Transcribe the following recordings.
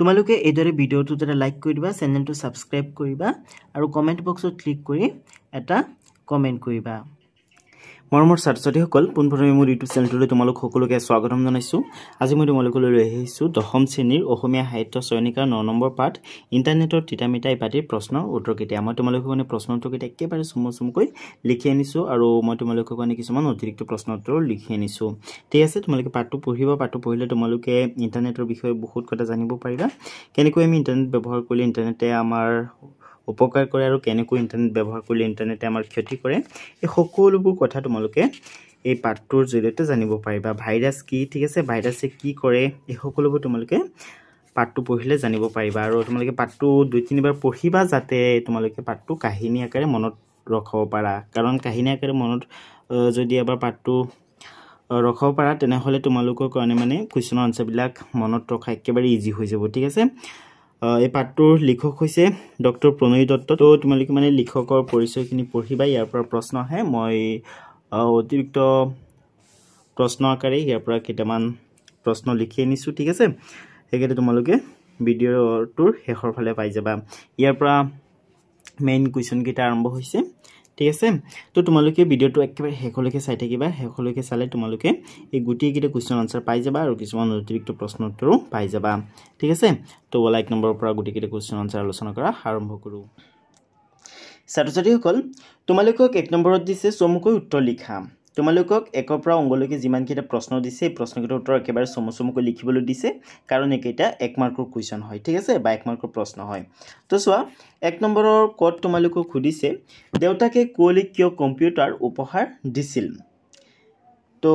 তোমালোকে এইদৰে ভিডিঅ'টো এটা লাইক কৰি দিবা, চেনেলটো সাবস্ক্ৰাইব কৰিবা আৰু কমেন্ট বক্সত ক্লিক কৰি এটা কমেন্ট কৰিবা। মৰমৰ ছাত্ৰ-ছাত্ৰীসকল, পোনপ্ৰথমে মোৰ ইউটিউব চেনেলটোলৈ তোমালোক সকলোকে স্বাগতম জনাইছো। আজি মই তোমালোকলৈ লৈ আহিছো দশম শ্ৰেণীৰ অসমীয়া সাহিত্য চয়নিকাৰ 9 নম্বৰ পাঠ ইন্টাৰনেটৰ তিতামিতা পাঠৰ প্ৰশ্ন উত্তৰ কেতিয়া। মই তোমালোকৰ কাৰণে প্ৰশ্ন উত্তৰ কেতিয়া একেবাৰে চমুকৈ লিখি আনিছো আৰু মই তোমালোকৰ কাৰণে কিছুমান অতিৰিক্ত প্ৰশ্ন উত্তৰ লিখি আনিছো। ঠিক আছে, তোমালোকে পাঠটো পঢ়িবা। পাঠটো পঢ়িলে তোমালোকে ইন্টাৰনেটৰ বিষয়ে বহুত কথা জানিব পাৰিবা। কেনেকৈ আমি ইন্টাৰনেট ব্যৱহাৰ কৰিলে ইন্টাৰনেটে আমাৰ উপকাৰ কৰে আৰু কেনেকৈ ইন্টাৰনেট ব্যৱহাৰ কৰিলে ইন্টাৰনেটে আমাৰ ক্ষতি কৰে, এই সকলোবোৰ কথা তোমালোকে এই পাঠটোৰ জৰিয়তে জানিব পাৰিবা। ভাইৰাছ কি, ঠিক আছে, ভাইৰাছে কি কৰে, এই সকলোবোৰ তোমালোকে পাঠটো পঢ়িলে জানিব পাৰিবা। আৰু তোমালোকে পাঠটো 2-3 বাৰ পঢ়িবা যাতে তোমালোকে পাঠটো কাহিনী আকাৰে মনত ৰখাব পাৰা। কাৰণ কাহিনী আকাৰে মনত যদি এবাৰ পাঠটো ৰখাব পাৰা তেনেহলে তোমালোকৰ কাৰণে মানে কুৱেশ্যনৰ আনসাৰবিলাক মনত ৰখা একেবাৰে ইজি হৈ যাব। ঠিক আছে, এই পাঠটোৰ লিখক হৈছে ডক্টৰ প্ৰণয় দত্ত। তো তোমালোকে মানে লিখকৰ পৰিচয়খিনি পঢ়িবা। ইয়াৰ পৰা প্ৰশ্ন আহে, মই অতিৰিক্ত প্ৰশ্ন আকাৰে ইয়াৰ পৰা কেইটামান প্ৰশ্ন লিখি আনিছো। ঠিক আছে, সেইকেইটা তোমালোকে ভিডিঅ'টোৰ শেষৰ ফালে পাই যাবা। ইয়াৰ পৰা মেইন কুৱেশ্যন কেইটা আৰম্ভ হৈছে। ঠিক আছে, তো তোমালোকে ভিডিঅ'টো একেবাৰে শেষলৈকে চাই থাকিবা। শেষলৈকে চালে তোমালোকে এই গোটেইকেইটা কুৱেশ্যন আনসাৰ পাই যাবা আৰু কিছুমান অতিৰিক্ত প্ৰশ্ন উত্তৰো পাই যাবা। ঠিক আছে, তো 1 নম্বৰৰ পৰা গোটেইকেইটা কুৱেশ্যন আনসাৰ আলোচনা কৰা আৰম্ভ কৰোঁ। ছাত্ৰ-ছাত্ৰীসকল, তোমালোকক 1 নম্বৰত দিছে চমুকৈ উত্তৰ লিখা। তোমালোকক 1ৰ পৰা অংগলৈকে যিমানকেইটা প্ৰশ্ন দিছে এই প্ৰশ্নকেইটাৰ উত্তৰ একেবাৰে চমুকৈ লিখিবলৈ দিছে, কাৰণ এইকেইটা 1 মাৰ্কৰ কুৱেশ্যন হয়। ঠিক আছে, বা 1 মাৰ্কৰ প্ৰশ্ন হয়। তো চোৱা, 1 নম্বৰৰ কত তোমালোকক সুধিছে দেউতাকে কুঁৱলীক কিয় কম্পিউটাৰ উপহাৰ দিছিল। তো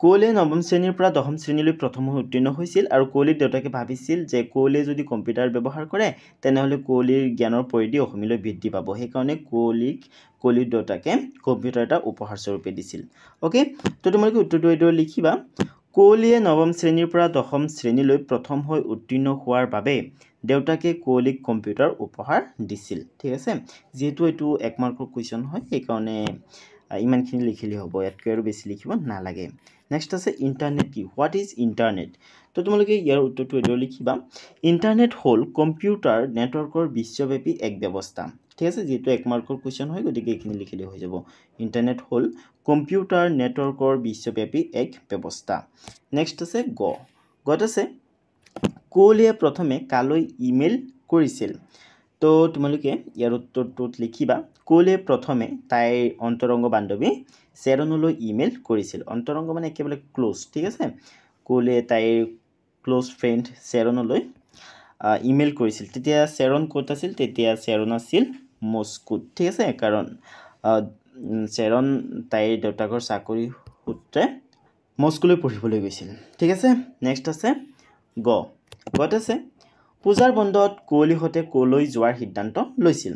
কুঁৱলীয়ে 9ম শ্ৰেণীৰ পৰা 10ম শ্ৰেণীলৈ প্ৰথম হৈ উত্তীৰ্ণ হৈছিল আৰু কুঁৱলীৰ দেউতাকে ভাবিছিল যে কুঁৱলীয়ে যদি কম্পিউটাৰ ব্যৱহাৰ কৰে তেনেহলে কুঁৱলীৰ জ্ঞানৰ পৰিধি অসীমলৈ বৃদ্ধি পাব। সেইকাৰণে কুঁৱলীৰ দেউতাকে কম্পিউটাৰ এটা উপহাৰ স্বৰূপে দিছিল। অ'কে, তো তোমালোকে উত্তৰটো এইদৰে লিখিবা। কুঁৱলীয়ে 9ম শ্ৰেণীৰ পৰা 10ম শ্ৰেণীলৈ প্ৰথম হৈ উত্তীৰ্ণ হোৱাৰ বাবে দেউতাকে কুঁৱলীক কম্পিউটাৰ উপহাৰ দিছিল। ঠিক আছে, যিহেতু এইটো 1 মাৰ্কৰ কুৱেশ্যন হয় সেইকাৰণে ইমানখিনি লিখিলে হ'ব, ইয়াতকৈ আৰু বেছি লিখিব নালাগে। নেক্সট আছে ইণ্টাৰনেট কি, হোৱাট ইজ ইণ্টাৰনেট। তো তোমালোকে ইয়াৰ উত্তৰটো এইদৰে লিখিবা। ইণ্টাৰনেট হ'ল কম্পিউটাৰ নেটৱৰ্কৰ বিশ্বব্যাপী এক ব্যৱস্থা। ঠিক আছে, যিহেতু 1 মাৰ্কৰ কুৱেশ্যন হয় গতিকে এইখিনি লিখিলে হৈ যাব। ইণ্টাৰনেট হ'ল কম্পিউটাৰ নেটৱৰ্কৰ বিশ্বব্যাপী এক ব্যৱস্থা। নেক্সট আছে গত আছে কুঁৱলীয়ে প্ৰথমে কালৈ ইমেইল কৰিছিল। তো তোমালোকে ইয়াৰ উত্তৰটোত লিখিবা। কুঁৱলীয়ে প্ৰথমে তাইৰ অন্তৰংগ বান্ধৱী চেৰণলৈ ইমেইল কৰিছিল। অন্তৰংগ মানে একেবাৰে ক্লোজ। ঠিক আছে, কুঁৱলীয়ে তাইৰ ক্লোজ ফ্ৰেণ্ড চেৰণলৈ ইমেইল কৰিছিল। তেতিয়া চেৰণ ক'ত আছিল, তেতিয়া চেৰণ আছিল মস্কোত। ঠিক আছে, কাৰণ চেৰণ তাইৰ দেউতাকৰ চাকৰি সূত্ৰে মস্কোলৈ পঢ়িবলৈ গৈছিল। ঠিক আছে, নেক্সট আছে গত আছে পূজাৰ বন্ধত কুঁৱলীহঁতে ক'লৈ যোৱাৰ সিদ্ধান্ত লৈছিল।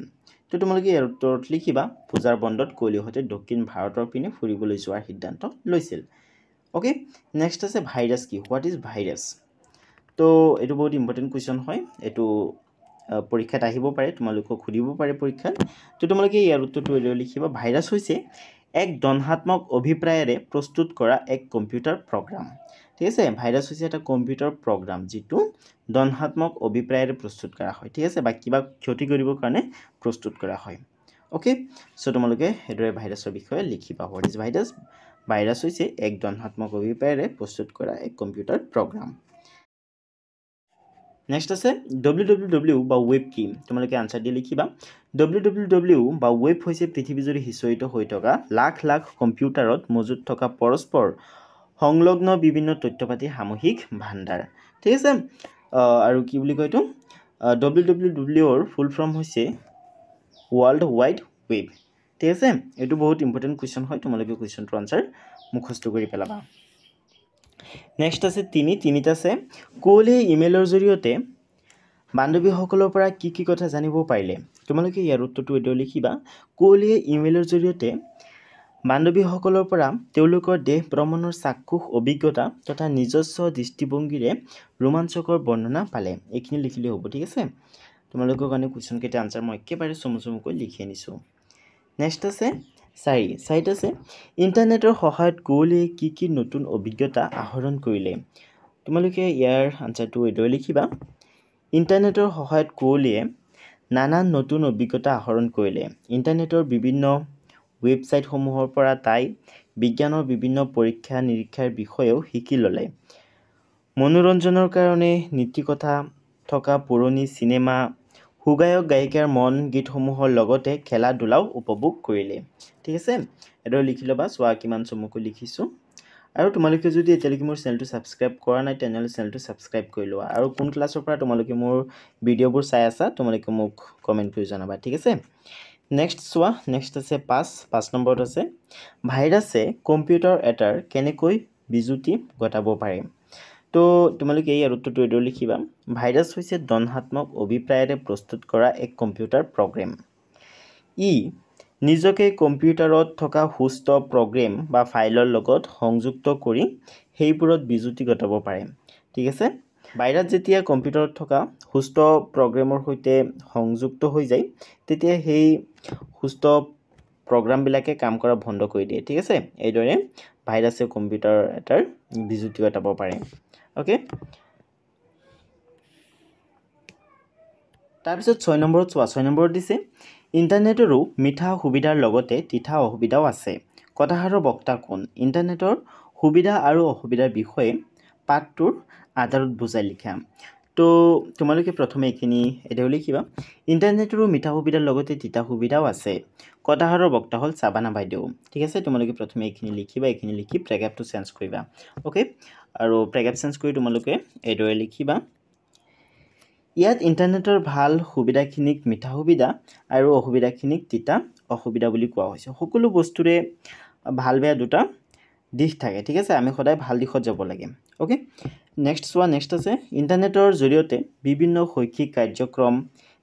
তো তোমালোকে ইয়াৰ উত্তৰত লিখিবা। পূজাৰ বন্ধত কুঁৱলীহঁতে দক্ষিণ ভাৰতৰ পিনে ফুৰিবলৈ যোৱাৰ সিদ্ধান্ত লৈছিল। অ'কে, নেক্সট আছে ভাইৰাছ কি, হোৱাট ইজ ভাইৰাছ। তো এইটো বহুত ইম্পৰ্টেণ্ট কুৱেশ্যন হয়, এইটো পৰীক্ষাত আহিব পাৰে, তোমালোকক সুধিব পাৰে পৰীক্ষাত। তো তোমালোকে ইয়াৰ উত্তৰটো এইদৰে লিখিবা। ভাইৰাছ হৈছে এক ধনাত্মক অভিপ্ৰায়েৰে প্ৰস্তুত কৰা এক কম্পিউটাৰ প্ৰগ্ৰাম। ঠিক আছে, ভাইৰাছ হৈছে এটা কম্পিউটাৰ প্ৰগ্ৰাম যিটো ধনাত্মক অভিপ্ৰায়েৰে প্ৰস্তুত কৰা হয়। ঠিক আছে, বা কিবা ক্ষতি কৰিবৰ কাৰণে প্ৰস্তুত কৰা হয়। অ'কে, চ' তোমালোকে সেইদৰে ভাইৰাছৰ বিষয়ে লিখিবা। What is virus. ভাইৰাছ হৈছে এক ধনাত্মক অভিপ্ৰায়েৰে প্ৰস্তুত কৰা এক কম্পিউটাৰ প্ৰগ্ৰাম। নেক্সট আছে www বা ৱেব কি। তোমালোকে আনসাৰ দি লিখিবা। www বা ৱেব হৈছে পৃথিৱীজুৰি সিঁচৰিত হৈ থকা লাখ লাখ কম্পিউটাৰত মজুত থকা পৰস্পৰ সংলগ্ন বিভিন্ন তথ্যপাতিৰ সামূহিক ভাণ্ডাৰ। ঠিক আছে, আৰু কি বুলি কয় এইটো wwwৰ ফুল ফৰ্ম হৈছে ৱৰ্ল্ড ৱাইড ৱেব। ঠিক আছে, এইটো বহুত ইম্পৰ্টেণ্ট কুৱেশ্যন হয়, তোমালোকে কুৱেশ্যনটোৰ আনসাৰ মুখস্থ কৰি পেলাবা। নেক্সট আছে তিনিত আছে কুঁৱলীয়ে ইমেইলৰ জৰিয়তে বান্ধৱীসকলৰ পৰা কি কি কথা জানিব পাৰিলে। তোমালোকে ইয়াৰ উত্তৰটো এইদৰে লিখিবা। কুঁৱলীয়ে ইমেইলৰ জৰিয়তে বান্ধৱীসকলৰ পৰা তেওঁলোকৰ দেশ ভ্ৰমণৰ চাক্ষুষ অভিজ্ঞতা তথা নিজস্ব দৃষ্টিভংগীৰে ৰোমাঞ্চকৰ বৰ্ণনা পালে। এইখিনি লিখিলে হ'ব। ঠিক আছে, তোমালোকৰ কাৰণে কুৱেশ্যন কেইটা আনসাৰ মই একেবাৰে চমুকৈ লিখি আনিছোঁ। নেক্সট আছে 4 আছে ইণ্টাৰনেটৰ সহায়ত কুঁৱলীয়ে কি কি নতুন অভিজ্ঞতা আহৰণ কৰিলে। তোমালোকে ইয়াৰ আনসাৰটো এইদৰে লিখিবা। ইণ্টাৰনেটৰ সহায়ত কুঁৱলীয়ে নানান নতুন অভিজ্ঞতা আহৰণ কৰিলে। ইণ্টাৰনেটৰ বিভিন্ন ৱেবছাইটসমূহৰ পৰা তাই বিজ্ঞানৰ বিভিন্ন পৰীক্ষা নিৰীক্ষাৰ বিষয়েও শিকি ল'লে। মনোৰঞ্জনৰ কাৰণে নীতিকথা থকা পুৰণি চিনেমা, সুগায়ক গায়িকাৰ মন গীতসমূহৰ লগতে খেলা ধূলাও উপভোগ কৰিলে। ঠিক আছে, এইদৰে লিখি ল'বা। চোৱা কিমান চমুকৈ লিখিছোঁ। আৰু তোমালোকে যদি এতিয়ালৈকে মোৰ চেনেলটো ছাবস্ক্ৰাইব কৰা নাই তেনেহ'লে চেনেলটো ছাবস্ক্ৰাইব কৰি লোৱা। আৰু কোন ক্লাছৰ পৰা তোমালোকে মোৰ ভিডিঅ'বোৰ চাই আছা তোমালোকে মোক কমেণ্ট কৰি জনাবা। ঠিক আছে, নেক্সট চোৱা। নেক্সট আছে 5 নম্বৰত আছে ভাইৰাছে কম্পিউটাৰ এটাৰ কেনেকৈ বিজুতি ঘটাব পাৰে। তো তোমালোকে এই উত্তৰটো এইদৰে লিখিবা। ভাইৰাছ হৈছে ধনাত্মক অভিপ্ৰায়েৰে প্ৰস্তুত কৰা এক কম্পিউটাৰ প্ৰগ্ৰেম। ই নিজকে কম্পিউটাৰত থকা সুস্থ প্ৰগ্ৰেম বা ফাইলৰ লগত সংযুক্ত কৰি সেইবোৰত বিজুতি ঘটাব পাৰে। ঠিক আছে, ভাইৰাছ যেতিয়া কম্পিউটাৰত থকা সুস্থ প্ৰগ্ৰেমৰ সৈতে সংযুক্ত হৈ যায় তেতিয়া সেই সুস্থ প্ৰগ্ৰামবিলাকে কাম কৰা বন্ধ কৰি দিয়ে। ঠিক আছে, এইদৰে ভাইৰাছে কম্পিউটাৰ এটাৰ বিজুতি ঘটাব পাৰে। অ'কে, তাৰপিছত 6 নম্বৰত চোৱা। 6 নম্বৰত দিছে ইণ্টাৰনেটৰো মিঠা সুবিধাৰ লগতে তিতা অসুবিধাও আছে। কথাষাৰৰ বক্তা কোন? ইণ্টাৰনেটৰ সুবিধা আৰু অসুবিধাৰ বিষয়ে পাঠটোৰ আধাৰত বুজাই লিখা। তো তোমালোকে প্ৰথমে এইখিনি এইদৰে লিখিবা। ইণ্টাৰনেটৰো মিঠা সুবিধাৰ লগতে তিতা সুবিধাও আছে। কথাষাৰৰ বক্তা হ'ল চাবানা বাইদেউ। ঠিক আছে, তোমালোকে প্ৰথমে এইখিনি লিখিবা। এইখিনি লিখি প্ৰেগাপটো চেঞ্জ কৰিবা। অ'কে, আৰু প্ৰেগাপ চেঞ্জ কৰি তোমালোকে এইদৰে লিখিবা। ইয়াত ইণ্টাৰনেটৰ ভাল সুবিধাখিনিক মিঠা সুবিধা আৰু অসুবিধাখিনিক তিতা অসুবিধা বুলি কোৱা হৈছে। সকলো বস্তুৰে ভাল বেয়া দুটা দিশ থাকে। ঠিক আছে, আমি সদায় ভাল দিশত যাব লাগে। অ'কে, নেক্সট চোৱা। নেক্সট আছে ইণ্টাৰনেটৰ জৰিয়তে বিভিন্ন শৈক্ষিক কাৰ্যক্ৰম,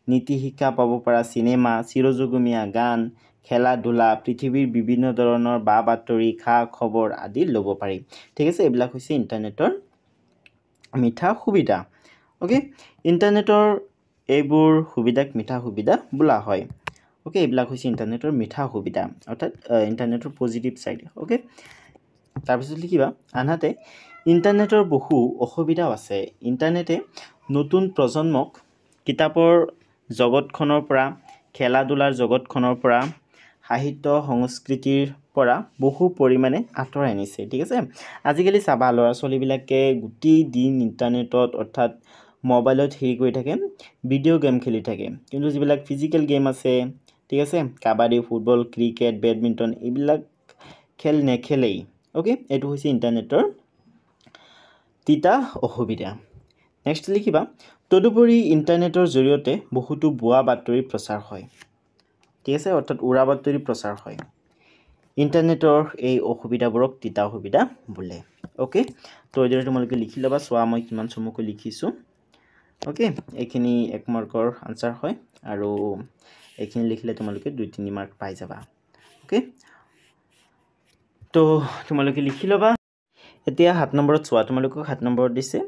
নীতি শিক্ষা পাব পৰা চিনেমা, চিৰযুগমীয়া গান, খেলা ধূলা, পৃথিৱীৰ বিভিন্ন ধৰণৰ বা বাতৰি, খা খবৰ আদি ল'ব পাৰি। ঠিক আছে, এইবিলাক হৈছে ইণ্টাৰনেটৰ মিঠা সুবিধা। অ'কে, ইণ্টাৰনেটৰ এইবোৰ সুবিধাক মিঠা সুবিধা বোলা হয়। অ'কে, এইবিলাক হৈছে ইণ্টাৰনেটৰ মিঠা সুবিধা, অৰ্থাৎ ইণ্টাৰনেটৰ পজিটিভ ছাইড। অ'কে, তাৰপিছত লিখিবা আনহাতে ইণ্টাৰনেটৰ বহু অসুবিধাও আছে। ইণ্টাৰনেটে নতুন প্ৰজন্মক কিতাপৰ জগতখনৰ পৰা, খেলা ধূলাৰ জগতখনৰ পৰা, সাহিত্য সংস্কৃতিৰ পৰা বহু পৰিমাণে আঁতৰাই আনিছে। ঠিক আছে, আজিকালি চাবা ল'ৰা ছোৱালীবিলাকে গোটেই দিন ইণ্টাৰনেটত অৰ্থাৎ মোবাইলত হেৰি কৰি থাকে, ভিডিঅ' গেম খেলি থাকে। কিন্তু যিবিলাক ফিজিকেল গেম আছে, ঠিক আছে, কাবাডী, ফুটবল, ক্ৰিকেট, বেডমিণ্টন, এইবিলাক খেল নেখেলেই। অ'কে, এইটো হৈছে ইণ্টাৰনেটৰ তিতা অসুবিধা। নেক্সট লিখিবা তদুপৰি ইণ্টাৰনেটৰ জৰিয়তে বহুতো ভুৱা বাতৰি প্ৰচাৰ হয়। ঠিক আছে, অৰ্থাৎ উৰা বাতৰি প্ৰচাৰ হয়। ইণ্টাৰনেটৰ এই অসুবিধাবোৰক তিতা অসুবিধা বোলে। অ'কে, তো এইদৰে তোমালোকে লিখি ল'বা। চোৱা মই কিমান চমুকৈ লিখিছোঁ। অ'কে, এইখিনি 1 মাৰ্কৰ আনচাৰ হয় আৰু এইখিনি লিখিলে তোমালোকে 2-3 মাৰ্ক পাই যাবা। অ'কে, তো তোমালোকে লিখি ল'বা। এতিয়া 7 নম্বৰত চোৱা। তোমালোকক 7 নম্বৰত দিছে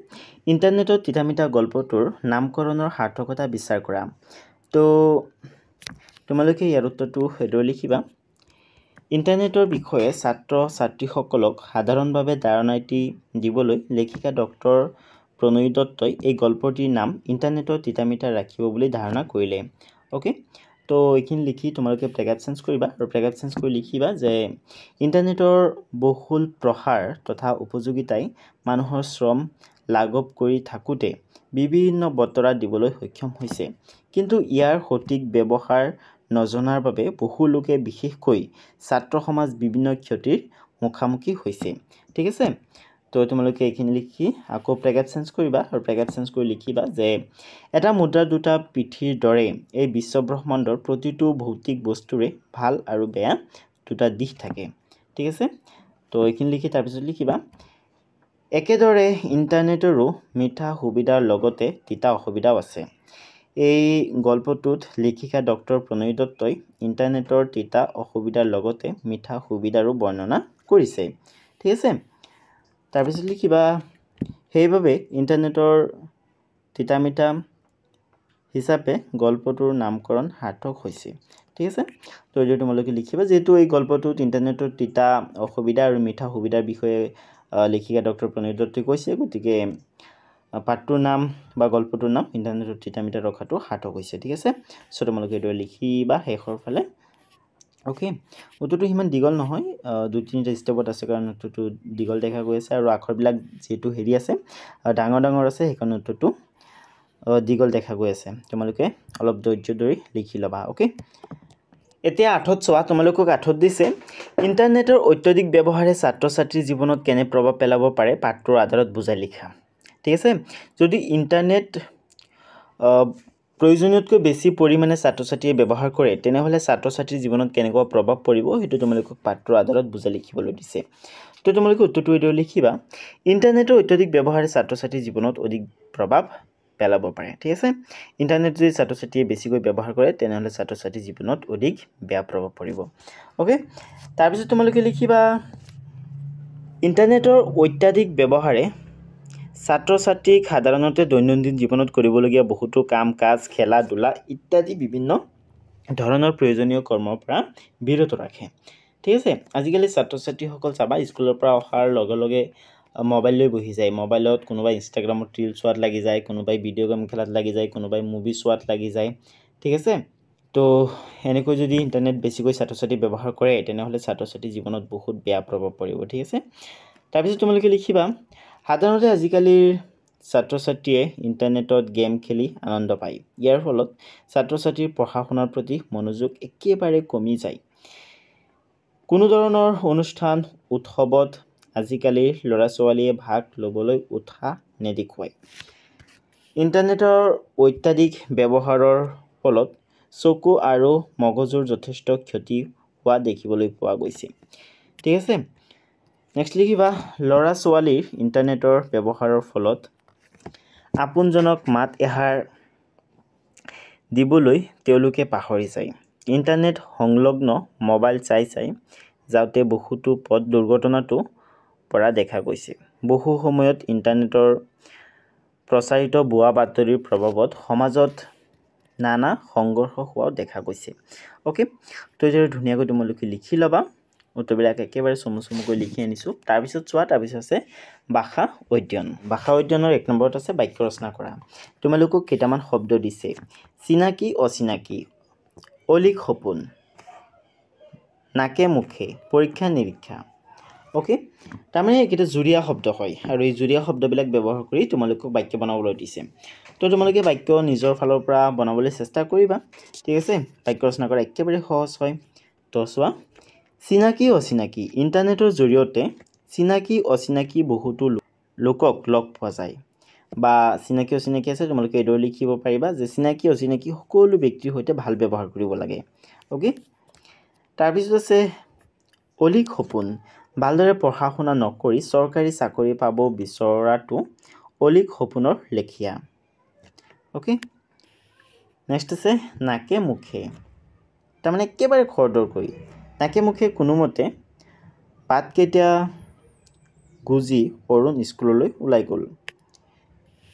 ইণ্টাৰনেটত তিতা মিঠা গল্পটোৰ নামকৰণৰ সাৰ্থকতা বিচাৰ কৰা। তো তোমালোকে ইয়াৰ উত্তৰটো এইদৰে লিখিবা। ইণ্টাৰনেটৰ বিষয়ে ছাত্ৰ ছাত্ৰীসকলক সাধাৰণভাৱে ধাৰণা এটি দিবলৈ লেখিকা ডক্টৰ প্ৰণয়ী দত্তই এই গল্পটিৰ নাম ইণ্টাৰনেটৰ তিতা মিঠা ৰাখিব বুলি ধাৰণা কৰিলে। অ'কে, তো এইখিনি লিখি তোমালোকে প্ৰেগাপ চেঞ্জ কৰিবা আৰু প্ৰেগাপ চেঞ্জ কৰি লিখিবা যে ইণ্টাৰনেটৰ বহুল প্ৰসাৰ তথা উপযোগিতাই মানুহৰ শ্ৰম লাঘৱ কৰি থাকোঁতে বিভিন্ন বতৰা দিবলৈ সক্ষম হৈছে। কিন্তু ইয়াৰ সঠিক ব্যৱহাৰ নজনাৰ বাবে বহু লোকে বিশেষকৈ ছাত্ৰ সমাজ বিভিন্ন ক্ষতিৰ মুখামুখি হৈছে। ঠিক আছে, তো তোমালোকে এইখিনি লিখি আকৌ প্ৰেগাপ চেঞ্জ কৰিবা আৰু প্ৰেগাপ চেঞ্জ কৰি লিখিবা যে এটা মুদ্ৰাৰ দুটা পিঠিৰ দৰে এই বিশ্বব্ৰহ্মাণ্ডৰ প্ৰতিটো ভৌতিক বস্তুৰে ভাল আৰু বেয়া দুটা দিশ থাকে। ঠিক আছে, তো এইখিনি লিখি তাৰপিছত লিখিবা একেদৰে ইণ্টাৰনেটৰো মিঠা সুবিধাৰ লগতে তিতা অসুবিধাও আছে। এই গল্পটোত লেখিকা ডক্টৰ প্ৰণয়ী দত্তই ইণ্টাৰনেটৰ তিতা অসুবিধাৰ লগতে মিঠা সুবিধাৰো বৰ্ণনা কৰিছে। ঠিক আছে, তাৰপিছত লিখিবা সেইবাবে ইণ্টাৰনেটৰ তিতা মিঠা হিচাপে গল্পটোৰ নামকৰণ সাৰ্থক হৈছে। ঠিক আছে, তো এইদৰে তোমালোকে লিখিবা। যিহেতু এই গল্পটোত ইণ্টাৰনেটৰ তিতা অসুবিধা আৰু মিঠা সুবিধাৰ বিষয়ে লেখিকা ডক্টৰ প্ৰণয়ী দত্তই কৈছে, গতিকে পাঠটোৰ নাম বা গল্পটোৰ নাম ইণ্টাৰনেটত তিতামিতা ৰখাটো সাৰ্থক হৈছে ঠিক আছে সো তোমালোকে এইটো লিখিবা শেষৰ ফালে ওকে উত্তৰটো সিমান দীঘল নহয় দুই তিনিটা ষ্টেপত আছে কাৰণ উত্তৰটো দীঘল দেখা গৈ আছে আৰু আখৰবিলাক যেটো হেৰি আছে ডাঙৰ ডাঙৰ আছে সেইকাৰণে উত্তৰটো দীঘল দেখা গৈ আছে তোমালোকে অলপ ধৈৰ্য ধৰি লিখি লবা ওকে এতিয়া আঠত চোৱা তোমালোকক আঠত দিছে ইণ্টাৰনেটৰ অত্যধিক ব্যৱহাৰে ছাত্ৰ ছাত্ৰীৰ জীৱনত কেনে প্ৰভাৱ পেলাব পাৰে পাঠটোৰ আধাৰত বুজাই লিখা ঠিক আছে যদি ইণ্টাৰনেট প্ৰয়োজনীয়তকৈ বেছি পৰিমাণে ছাত্ৰ ছাত্ৰীয়ে ব্যৱহাৰ কৰে তেনেহলে ছাত্ৰ ছাত্ৰীৰ জীৱনত কেনেকুৱা প্ৰভাৱ পৰিব হেতু তোমালোকক পাঠটোৰ আধাৰত বুজাই লিখিবলৈ দিছে তো তোমালোকে উত্তৰটো এটো লিখিবা ইণ্টাৰনেটৰ অত্যধিক ব্যৱহাৰে ছাত্ৰ ছাত্ৰীৰ জীৱনত অধিক প্ৰভাৱ পেলাব পাৰে ঠিক আছে ইণ্টাৰনেট যদি ছাত্ৰ ছাত্ৰীয়ে বেছিকৈ ব্যৱহাৰ কৰে তেনেহলে ছাত্ৰ ছাত্ৰীৰ জীৱনত অধিক বেয়া প্ৰভাৱ পৰিব ওকে তাৰ পিছত তোমালোকে লিখিবা ইণ্টাৰনেটৰ অত্যাধিক ব্যৱহাৰে ছাত্ৰ ছাত্ৰীক সাধাৰণতে দৈনন্দিন জীৱনত কৰিবলগীয়া বহুতো কাম কাজ খেলা ধূলা ইত্যাদি বিভিন্ন ধৰণৰ প্ৰয়োজনীয় কৰ্মৰ পৰা বিৰত ৰাখে ঠিক আছে আজিকালি ছাত্ৰ ছাত্ৰীসকল চাবা স্কুলৰ পৰা অহাৰ লগে লগে মোবাইল লৈ বহি যায় মোবাইলত কোনোবাই ইনষ্টাগ্ৰামত ৰিল চোৱাত লাগি যায় কোনোবাই ভিডিঅ' গেম খেলাত লাগি যায় কোনোবাই মুভি চোৱাত লাগি যায় ঠিক আছে তো এনেকৈ যদি ইণ্টাৰনেট বেছিকৈ ছাত্ৰ ছাত্ৰী ব্যৱহাৰ কৰে তেনেহলে ছাত্ৰ ছাত্ৰীৰ জীৱনত বহুত বেয়া প্ৰভাৱ পৰিব ঠিক আছে তাৰপিছত তোমালোকে লিখিবা সাধাৰণতে আজিকালিৰ ছাত্ৰ ছাত্ৰীয়ে ইণ্টাৰনেটত গেম খেলি আনন্দ পায় ইয়াৰ ফলত ছাত্ৰ ছাত্ৰীৰ পঢ়া শুনাৰ প্ৰতি মনোযোগ একেবাৰে কমি যায় কোনো ধৰণৰ অনুষ্ঠান উৎসৱত আজিকালিৰ ল'ৰা ছোৱালীয়ে ভাগ ল'বলৈ উৎসাহ নেদেখুৱায় ইণ্টাৰনেটৰ অত্যাধিক ব্যৱহাৰৰ ফলত চকু আৰু মগজুৰ যথেষ্ট ক্ষতি হোৱা দেখিবলৈ পোৱা গৈছে ঠিক আছে নেক্সট লিখিবা ল'ৰা ছোৱালীৰ ইণ্টাৰনেটৰ ব্যৱহাৰৰ ফলত আপোনজনক মাত এষাৰ দিবলৈ তেওঁলোকে পাহৰি যায় ইণ্টাৰনেট সংলগ্ন মোবাইল চাই যাওঁতে বহুতো পথ দুৰ্ঘটনাটো পৰা দেখা গৈছে বহু সময়ত ইণ্টাৰনেটৰ প্ৰচাৰিত ভুৱা বাতৰিৰ প্ৰভাৱত সমাজত নানা সংঘৰ্ষ হোৱাও দেখা গৈছে ওকে তো এইদৰে ধুনীয়াকৈ তোমালোকে লিখি ল'বা উত্তৰবিলাক একেবাৰে চমুকৈ লিখি আনিছোঁ তাৰপিছত চোৱা তাৰপিছত আছে ভাষা অধ্যয়নৰ 1 নম্বৰত আছে বাক্য ৰচনা কৰা তোমালোকক কেইটামান শব্দ দিছে চিনাকি অচিনাকি অলিক সপোন নাকে মুখে পৰীক্ষা নিৰীক্ষা ওকে তাৰমানে এইকেইটা জুৰীয়া শব্দ হয় আৰু এই জুৰীয়া শব্দবিলাক ব্যৱহাৰ কৰি তোমালোকক বাক্য বনাবলৈ দিছে তো তোমালোকে বাক্য নিজৰ ফালৰ পৰা বনাবলৈ চেষ্টা কৰিবা ঠিক আছে বাক্য ৰচনা কৰা একেবাৰে সহজ হয় তো চোৱা চিনাকি অচিনাকি ইণ্টাৰনেটৰ জৰিয়তে চিনাকি অচিনাকি বহুতো লোকক লগ পোৱা যায় বা চিনাকি অচিনাকি আছে তোমালোকে এইদৰে লিখিব পাৰিবা যে চিনাকি অচিনাকি সকলো ব্যক্তিৰ সৈতে ভাল ব্যৱহাৰ কৰিব লাগে ওকে তাৰপিছত আছে অলিক সপোন ভালদৰে পঢ়া শুনা নকৰি চৰকাৰী চাকৰি পাব বিচৰাটো অলিক সপোনৰ লেখীয়া ওকে নেক্সট আছে নাকে মুখে তাৰমানে একেবাৰে খৰদৰকৈ নাকে মুখে কোনোমতে পাতকেইটা গুজি অৰুণ স্কুললৈ ওলাই গ'ল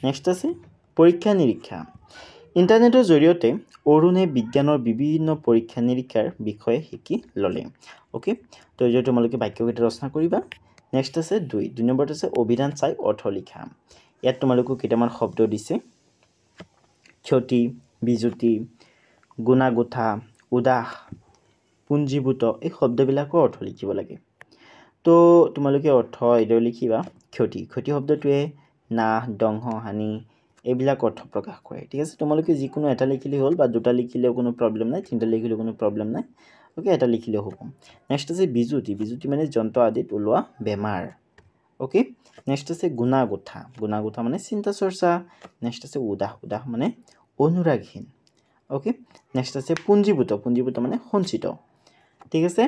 নেক্সট আছে পৰীক্ষা নিৰীক্ষা ইণ্টাৰনেটৰ জৰিয়তে অৰুণে বিজ্ঞানৰ বিভিন্ন পৰীক্ষা নিৰীক্ষাৰ বিষয়ে শিকি ল'লে ওকে তো এই তোমালোকে বাক্যকেইটা ৰচনা কৰিবা নেক্সট আছে 2 নম্বৰত আছে অভিধান চাই অৰ্থ লিখা ইয়াত তোমালোকক কেইটামান শব্দ দিছে ক্ষতি বিজুতি গুণাগুঠা উদাস পুঞ্জীভূত এই শব্দবিলাকৰ অৰ্থ লিখিব লাগে তো তোমালোকে অৰ্থ এইদৰে লিখিবা ক্ষতি শব্দটোৱে নাশ ধ্বংস হানি এইবিলাক অৰ্থ প্ৰকাশ কৰে ঠিক আছে তোমালোকে যিকোনো এটা লিখিলে হ'ল বা দুটা লিখিলেও কোনো প্ৰবলেম নাই তিনিটা লিখিলেও কোনো প্ৰবলেম নাই ওকে এটা লিখিলেও হ'ব নেক্সট আছে বিজুতি মানে যন্ত্ৰ আদিত ওলোৱা বেমাৰ ওকে নেক্সট আছে গুণাগুঠা মানে চিন্তা চৰ্চা নেক্সট আছে উদাস মানে অনুৰাগহীন ওকে নেক্সট আছে পুঞ্জীভূত মানে সঞ্চিত ঠিক আছে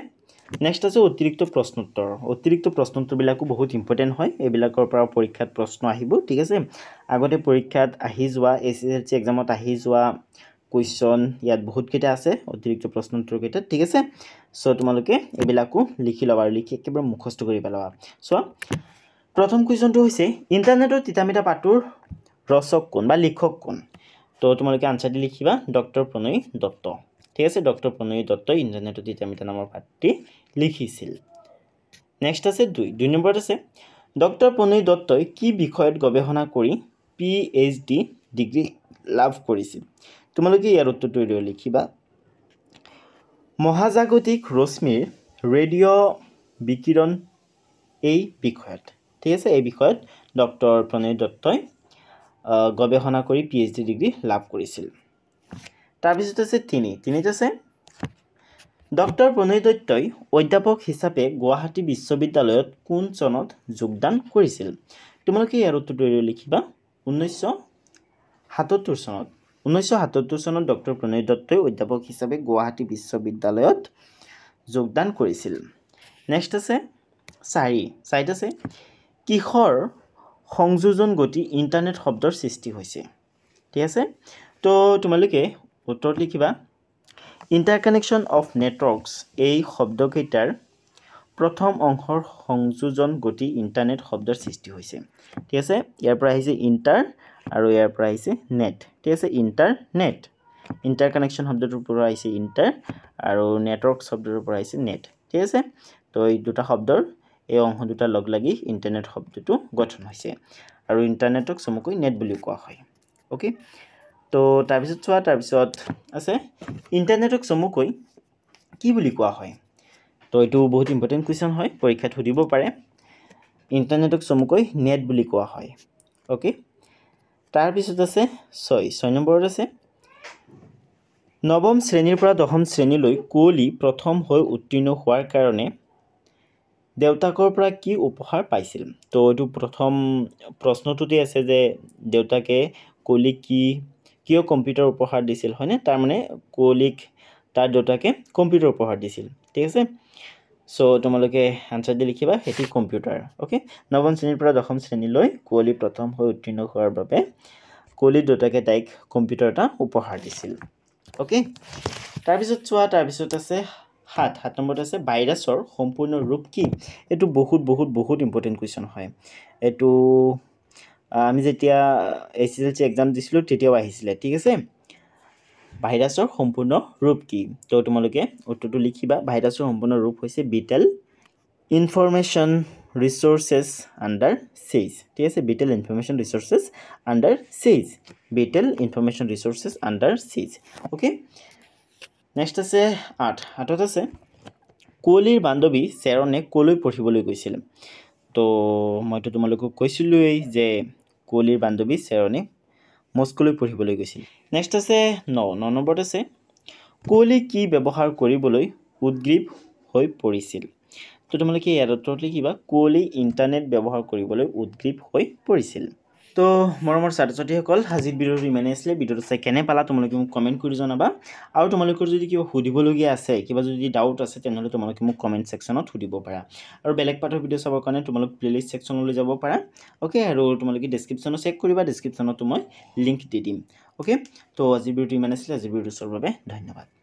নেক্সট আছে অতিৰিক্ত প্ৰশ্নোত্তৰবিলাকো বহুত ইম্পৰ্টেণ্ট হয় এইবিলাকৰ পৰা পৰীক্ষাত প্ৰশ্ন আহিব ঠিক আছে আগতে পৰীক্ষাত আহি যোৱা SSLC এক্সামত আহি যোৱা কুৱেশ্যন ইয়াত বহুতকেইটা আছে অতিৰিক্ত প্ৰশ্নোত্তৰকেইটা ঠিক আছে সো তোমালোকে এইবিলাকো লিখি ল'বা আৰু লিখি একেবাৰে মুখস্থ কৰি পেলাবা চোৱা প্ৰথম কুৱেশ্যনটো হৈছে ইণ্টাৰনেটৰ তিতামিতা পাঠটোৰ ৰচক কোন বা লিখক কোন তো তোমালোকে আনসাৰটি লিখিবা ডক্টৰ প্ৰণয় দত্ত ঠিক আছে ডক্টৰ প্ৰণয় দত্তই ইণ্টাৰনেটৰ তিতামিতা নামৰ পাঠটি লিখিছিল নেক্সট আছে 2 নম্বৰত আছে ডক্টৰ প্ৰণয় দত্তই কি বিষয়ত গৱেষণা কৰি PhD ডিগ্ৰী লাভ কৰিছিল তোমালোকে ইয়াৰ উত্তৰটো লিখিবা মহাজাগতিক ৰশ্মিৰ ৰেডিঅ' বিকিৰণ এই বিষয়ত ঠিক আছে এই বিষয়ত ডক্টৰ প্ৰণয় দত্তই গৱেষণা কৰি PhD ডিগ্ৰী লাভ কৰিছিল তাৰপিছত আছে তিনিত আছে ডক্টৰ প্ৰণয় দত্তই অধ্যাপক হিচাপে গুৱাহাটী বিশ্ববিদ্যালয়ত কোন চনত যোগদান কৰিছিল তোমালোকে ইয়াৰ উত্তৰটো লিখিবা 1977 চনত 1977 চনত ডক্টৰ প্ৰণয় দত্তই অধ্যাপক হিচাপে গুৱাহাটী বিশ্ববিদ্যালয়ত যোগদান কৰিছিল নেক্সট আছে চাৰিত আছে কিহৰ সংযোজন গতি ইণ্টাৰনেট শব্দৰ সৃষ্টি হৈছে ঠিক আছে তো তোমালোকে উত্তৰত লিখিবা ইণ্টাৰকানেকশ্যন অফ নেটৱৰ্কছ এই শব্দকেইটাৰ প্ৰথম অংশৰ সংযোজন গতি ইণ্টাৰনেট শব্দৰ সৃষ্টি হৈছে ঠিক আছে ইয়াৰ পৰা আহিছে ইণ্টাৰ আৰু ইয়াৰ পৰা আহিছে নেট ঠিক আছে ইণ্টাৰনেট ইণ্টাৰকানেকশ্যন শব্দটোৰ পৰা আহিছে ইণ্টাৰ আৰু নেটৱৰ্ক শব্দটোৰ পৰা আহিছে নেট ঠিক আছে তো এই দুটা শব্দৰ এই অংশ দুটা লগ লাগি ইণ্টাৰনেট শব্দটো গঠন হৈছে আৰু ইণ্টাৰনেটক চমুকৈ নেট বুলি কোৱা হয় ওকে তো তাৰপিছত আছে ইণ্টাৰনেটক চমুকৈ কি বুলি কোৱা হয় তো এইটো বহুত ইম্পৰ্টেণ্ট কুৱেশ্যন হয় পৰীক্ষাত সুধিব পাৰে ইণ্টাৰনেটক চমুকৈ নেট বুলি কোৱা হয় ওকে তাৰপিছত আছে 6 নম্বৰত আছে নৱম শ্ৰেণীৰ পৰা দশম শ্ৰেণীলৈ কুঁৱলী প্ৰথম হৈ উত্তীৰ্ণ হোৱাৰ কাৰণে দেউতাকৰ পৰা কি উপহাৰ পাইছিল তো এইটো প্ৰথম প্ৰশ্নটোতে আছে যে দেউতাকে কুঁৱলীক কিয় কম্পিউটাৰ উপহাৰ দিছিল হয়নে তাৰ মানে কুঁৱলীক তাৰ দেউতাকে কম্পিউটাৰ উপহাৰ দিছিল ঠিক আছে সো তোমালোকে আনসাৰ দি লিখিবা হেতি কম্পিউটাৰ ওকে নৱম শ্ৰেণীৰ পৰা দশম শ্ৰেণীলৈ কুঁৱলী প্ৰথম হৈ উত্তীৰ্ণ হোৱাৰ বাবে কুঁৱলীৰ দেউতাকে তাইক কম্পিউটাৰ এটা উপহাৰ দিছিল ওকে তাৰপিছত আছে 7 নম্বৰত আছে ভাইৰাছৰ সম্পূৰ্ণ ৰূপ কি এটো বহুত ইম্পৰ্টেন্ট কোৱেশ্চন হয় এটো আমি যেতিয়া এসএসএলসি এক্সাম দিছিলো তেতিয়াও আহিছিলে ঠিক আছে ভাইৰাছৰ সম্পূৰ্ণ ৰূপ কি তো তোমালোকে উত্তৰটো লিখিবা ভাইৰাছৰ সম্পূৰ্ণ ৰূপ হৈছে বিটেল ইনফৰমেশন ৰিসোৰ্সেস আন্ডাৰ সিজ ঠিক আছে বিটেল ইনফৰমেশন ৰিসোৰ্সেস আন্ডাৰ সিজ বিটেল ইনফৰমেশন ৰিসোৰ্সেস আন্ডাৰ সিজ ওকে নেক্সট আছে 8ত আছে কুঁৱলীৰ বান্ধৱী চেৰণে কলৈ পঢ়িবলৈ গৈছিল তো মইতো তোমালোকক কৈছিলোই যে কুঁৱলীৰ বান্ধৱী চেৰণে মস্কোলৈ পঢ়িবলৈ গৈছিল নেক্সট আছে 9 নম্বৰত আছে কুঁৱলী কি ব্যৱহাৰ কৰিবলৈ উদ্গ্ৰীৱ হৈ পৰিছিল তো তোমালোকে ইয়াৰ উত্তৰত লিখিবা কুঁৱলী ইণ্টাৰনেট ব্যৱহাৰ কৰিবলৈ উদ্গ্ৰীৱ হৈ পৰিছিল তো মৰমৰ ছাত্ৰ-ছাত্ৰীসকল আজিৰ ভিডিঅ'টো ইমানেই আছিলে ভিডিঅ'টো চাই কেনে পালা তোমালোকে মোক কমেন্ট কৰি জনাবা আৰু তোমালোকৰ যদি কিবা সুধিবলগীয়া আছে কিবা যদি ডাউট আছে তেনেহলে তোমালোকে মোক কমেন্ট সেকশনত সুধিব পাৰা আৰু বেলেগ পাঠৰ ভিডিঅ' চাবৰ কাৰণে তোমালোক প্লেলিষ্ট সেকশনলৈ যাব পাৰা ওকে আৰু তোমালোকে ডেসক্ৰিপচনত চেক কৰিবা ডেসক্ৰিপচনত মই লিংক দি দিম ওকে তো আজিৰ ভিডিঅ'টো ইমানেই আছিলে আজিৰ ভিডিঅ'টো চোৱাৰ বাবে ধন্যবাদ